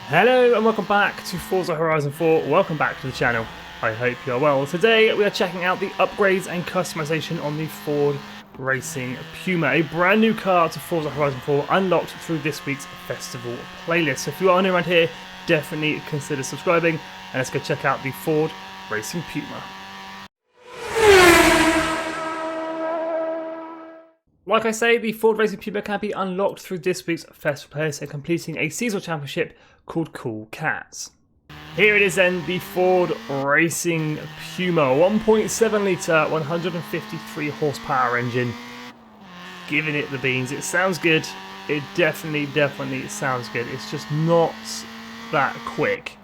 Hello and welcome back to Forza Horizon 4. Welcome back to the channel. I hope you are well. Today we are checking out the upgrades and customization on the Ford Racing Puma, a brand new car to Forza Horizon 4 unlocked through this week's festival playlist. So if you are new around here, definitely consider subscribing and let's go check out the Ford Racing Puma. Like I say, the Ford Racing Puma can be unlocked through this week's festival playlist and completing a seasonal championship called Cool Cats. Here it is then, the Ford Racing Puma, 1.7 litre, 153 horsepower engine. Giving it the beans. It sounds good. It definitely sounds good. It's just not that quick.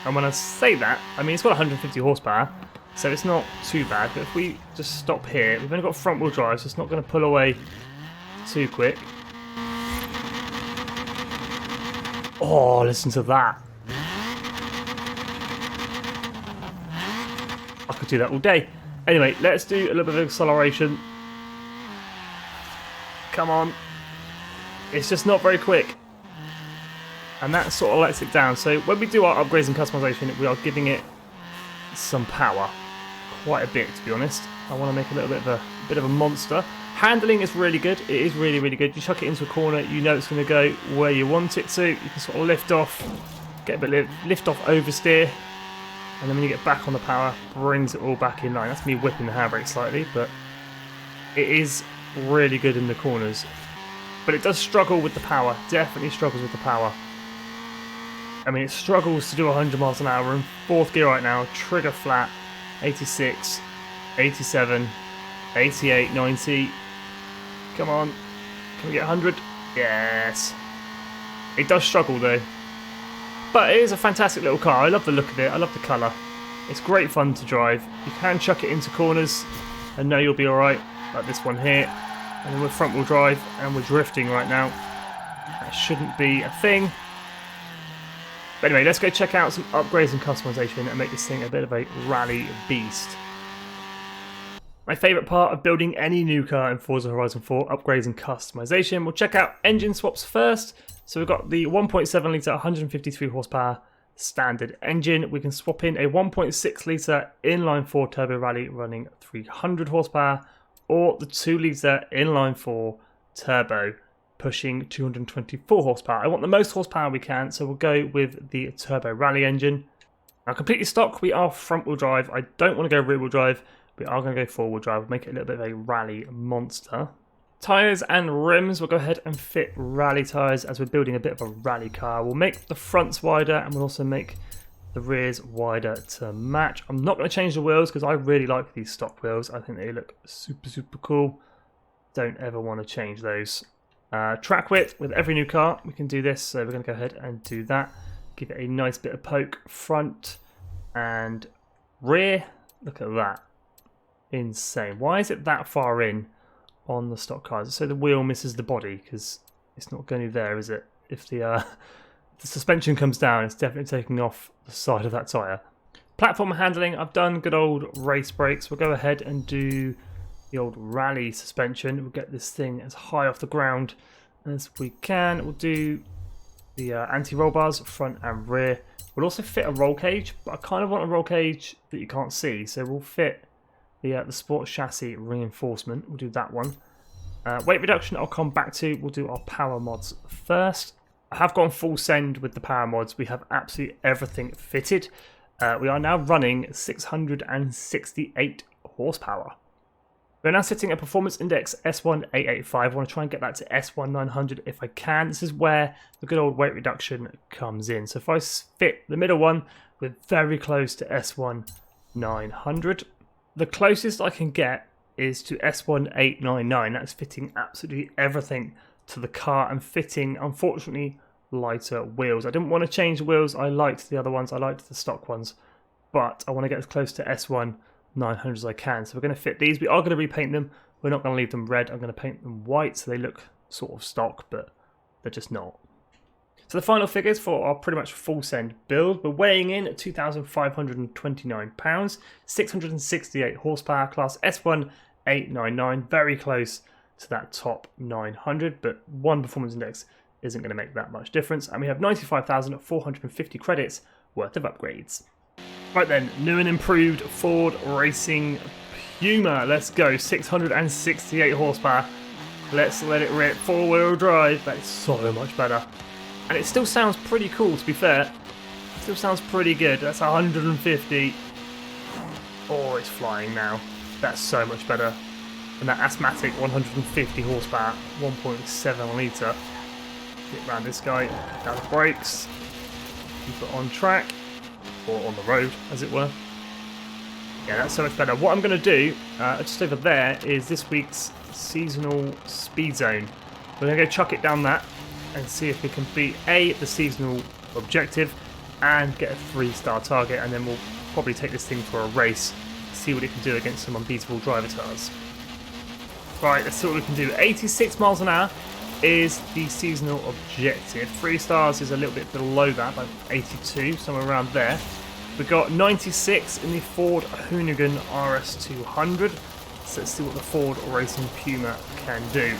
And when I say that, I mean it's got 150 horsepower, so it's not too bad. But if we just stop here, we've only got front wheel drive, so it's not going to pull away too quick. Oh, listen to that. I could do that all day. Anyway, let's do a little bit of acceleration. Come on. It's just not very quick. And that sort of lets it down. So when we do our upgrades and customization, we are giving it some power. Quite a bit, to be honest. I want to make a little bit of a monster. Handling is really good. It is really good. You chuck it into a corner, you know it's going to go where you want it to. You can sort of lift off, get a bit of lift off, oversteer, and then when you get back on the power, brings it all back in line. That's me whipping the handbrake slightly, but it is really good in the corners. But it does struggle with the power. Definitely struggles with the power. I mean, it struggles to do 100 miles an hour. We're in fourth gear right now. Trigger flat. 86, 87, 88, 90. Come on. Can we get 100? Yes. It does struggle though. But it is a fantastic little car. I love the look of it. I love the colour. It's great fun to drive. You can chuck it into corners and know you'll be alright. Like this one here. And then we're front wheel drive and we're drifting right now. That shouldn't be a thing. But anyway, let's go check out some upgrades and customization and make this thing a bit of a rally beast. My favourite part of building any new car in Forza Horizon 4, upgrades and customization. We'll check out engine swaps first. So we've got the 1.7 litre, 153 horsepower standard engine. We can swap in a 1.6 litre inline 4 turbo rally running 300 horsepower, or the 2 litre inline 4 turbo pushing 224 horsepower. I want the most horsepower we can, so we'll go with the turbo rally engine. Now, completely stock, we are front wheel drive. I don't want to go rear wheel drive. We are going to go four wheel drive, make it a little bit of a rally monster. Tyres and rims, we'll go ahead and fit rally tyres as we're building a bit of a rally car. We'll make the fronts wider and we'll also make the rears wider to match. I'm not going to change the wheels because I really like these stock wheels. I think they look super cool. Don't ever want to change those. Track width, with every new car we can do this, so we're going to go ahead and do that. Give it a nice bit of poke front and rear. Look at that. Insane. Why is it that far in on the stock cars? So the wheel misses the body, because it's not going to there, is it? If the suspension comes down, it's definitely taking off the side of that tyre. Platform handling, I've done good old race brakes. We'll go ahead and do the old rally suspension. We'll get this thing as high off the ground as we can. We'll do the anti-roll bars front and rear. We'll also fit a roll cage, but I kind of want a roll cage that you can't see, so we'll fit the sports chassis reinforcement. We'll do that one. Weight reduction I'll come back to. We'll do our power mods first. I have gone full send with the power mods. We have absolutely everything fitted. We are now running 668 horsepower. We're now setting a performance index S1885. I want to try and get that to S1900 if I can. This is where the good old weight reduction comes in. So if I fit the middle one, we're very close to S1900. The closest I can get is to S1899. That's fitting absolutely everything to the car and fitting, unfortunately, lighter wheels. I didn't want to change the wheels. I liked the other ones. I liked the stock ones. But I want to get as close to S1900 as I can. So we're going to fit these. We are going to repaint them. We're not going to leave them red. I'm going to paint them white so they look sort of stock, but they're just not. So the final figures for our pretty much full send build. We're weighing in at 2,529 pounds, 668 horsepower, class S1899, very close to that top 900, but one performance index isn't going to make that much difference. And we have 95,450 credits worth of upgrades. Right then, new and improved Ford Racing Puma. Let's go, 668 horsepower. Let's let it rip. 4-wheel drive, that is so much better. And it still sounds pretty cool, to be fair. It still sounds pretty good. That's 150. Oh, it's flying now. That's so much better. And that asthmatic 150 horsepower, 1.7 litre. Get around this guy, down the brakes, keep it on track, or on the road, as it were. Yeah, that's so much better. What I'm going to do, just over there, is this week's seasonal speed zone. We're going to go chuck it down that, and see if we can beat the seasonal objective, and get a 3-star target, and then we'll probably take this thing for a race, see what it can do against some unbeatable driver cars. Right, let's see what we can do. 86 miles an hour is the seasonal objective. 3 stars is a little bit below that, like 82, somewhere around there. We've got 96 in the Ford Hoonigan RS200. So let's see what the Ford Racing Puma can do.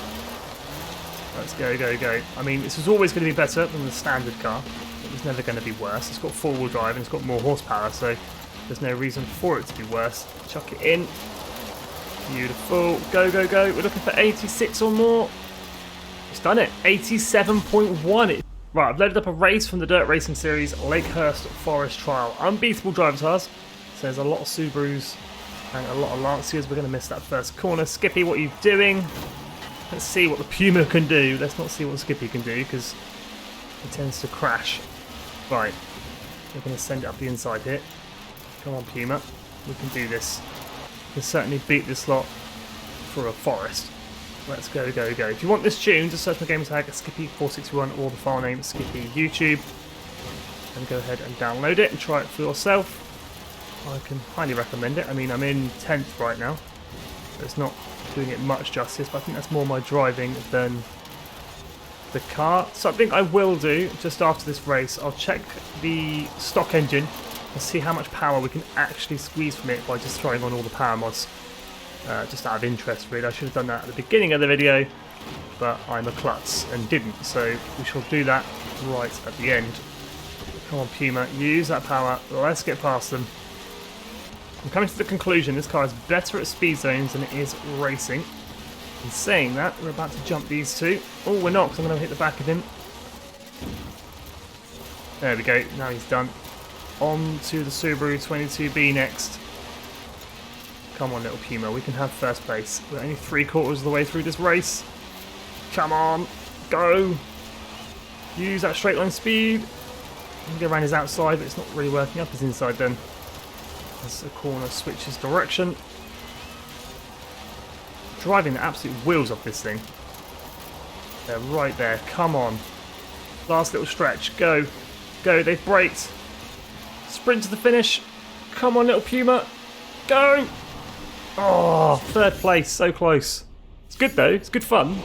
Let's go, go, go. I mean, this is always going to be better than the standard car. It was never going to be worse. It's got 4-wheel drive and it's got more horsepower, so there's no reason for it to be worse. Chuck it in. Beautiful. Go, go, go. We're looking for 86 or more. It's done it. 87.1. Right, I've loaded up a race from the Dirt Racing Series Lakehurst Forest Trial. Unbeatable driver cars. So there's a lot of Subarus and a lot of Lancias. We're going to miss that first corner. Skippy, what are you doing? Let's see what the Puma can do. Let's not see what Skippy can do because it tends to crash. Right, we're going to send it up the inside here. Come on, Puma. We can do this. We can certainly beat this lot for a forest. Let's go, go, go. If you want this tune, just search my game tag Skippy461 or the file name Skippy YouTube. And go ahead and download it and try it for yourself. I can highly recommend it. I mean, I'm in 10th right now. So it's not doing it much justice, but I think that's more my driving than the car. Something I will do just after this race, I'll check the stock engine and see how much power we can actually squeeze from it by just throwing on all the power mods. Just out of interest, really. I should have done that at the beginning of the video, but I'm a klutz and didn't, so we shall do that right at the end. Come on, Puma, use that power. Let's get past them. I'm coming to the conclusion this car is better at speed zones than it is racing. In saying that, we're about to jump these two. Oh, we're not, because I'm going to hit the back of him. There we go, now he's done. On to the Subaru 22B next. Come on, little Puma, we can have first place. We're only 3/4 of the way through this race. Come on, go! Use that straight line speed. I'm going to go around his outside, but it's not really working. Up his inside then. As the corner switches direction. Driving the absolute wheels off this thing. They're right there. Come on. Last little stretch. Go. Go. They've braked. Sprint to the finish. Come on, little Puma. Go. Oh, 3rd place. So close. It's good, though. It's good fun.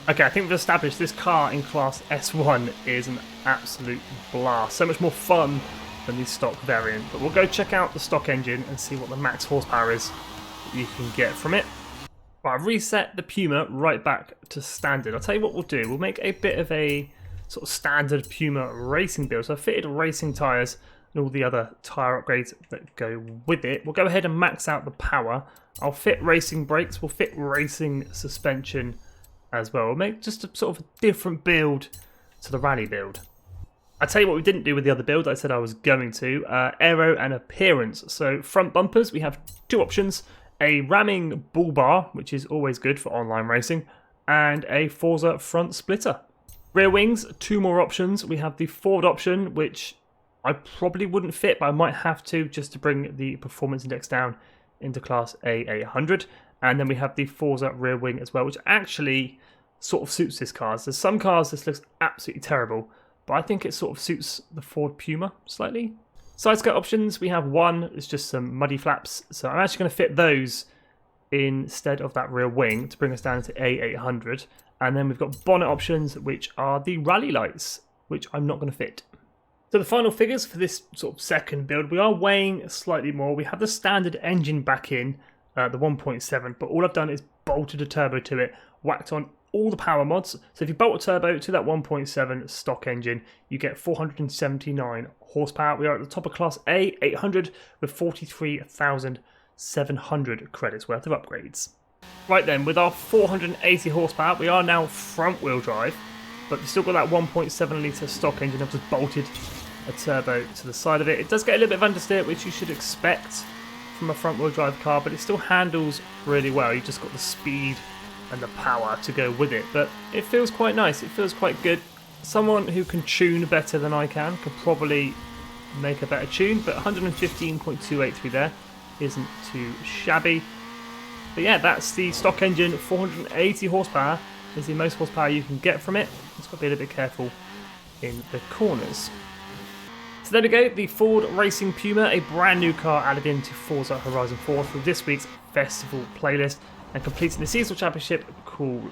Okay, I think we've established this car in Class S1 is an absolute blast. So much more fun than the stock variant. But we'll go check out the stock engine and see what the max horsepower is that you can get from it. Right, I've reset the Puma right back to standard. I'll tell you what we'll do. We'll make a bit of a sort of standard Puma racing build. So I've fitted racing tyres and all the other tyre upgrades that go with it. We'll go ahead and max out the power. I'll fit racing brakes. We'll fit racing suspension as well. We'll make just a sort of a different build to the rally build. I'll tell you what we didn't do with the other build I said I was going to. Aero and appearance. So front bumpers, we have 2 options. A ramming bull bar, which is always good for online racing, and a FORZA front splitter. Rear wings, 2 more options. We have the Ford option, which I probably wouldn't fit, but I might have to just to bring the performance index down into class A800. And then we have the FORZA rear wing as well, which actually sort of suits this car. There's some cars this looks absolutely terrible, but I think it sort of suits the Ford Puma slightly. Side skirt options, we have 1, it's just some muddy flaps, so I'm actually going to fit those instead of that rear wing to bring us down to A800. And then we've got bonnet options, which are the rally lights, which I'm not going to fit. So the final figures for this sort of second build, we are weighing slightly more. We have the standard engine back in, the 1.7, but all I've done is bolted a turbo to it, whacked on all the power mods. So if you bolt a turbo to that 1.7 stock engine, you get 479 horsepower. We are at the top of Class A, 800, with 43,700 credits worth of upgrades. Right then, with our 480 horsepower, we are now front-wheel drive, but we've still got that 1.7 litre stock engine. I've just bolted a turbo to the side of it. It does get a little bit of understeer, which you should expect from a front-wheel drive car, but it still handles really well. You've just got the speed and the power to go with it, but it feels quite nice. It feels quite good. Someone who can tune better than I can could probably make a better tune, but 115.283 there isn't too shabby. But yeah, that's the stock engine. 480 horsepower is the most horsepower you can get from it. Just got to be a little bit careful in the corners. So there we go, the Ford Racing Puma, a brand new car added into Forza Horizon 4 through this week's festival playlist and completing the seasonal championship. Cool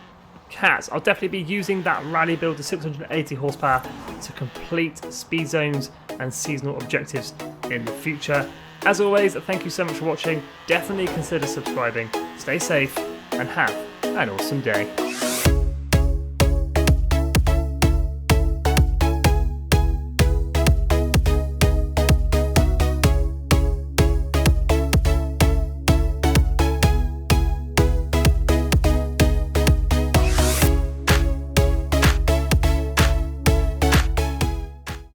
cats. I'll definitely be using that rally build to 680 horsepower to complete speed zones and seasonal objectives in the future. As always, thank you so much for watching. Definitely consider subscribing. Stay safe and have an awesome day.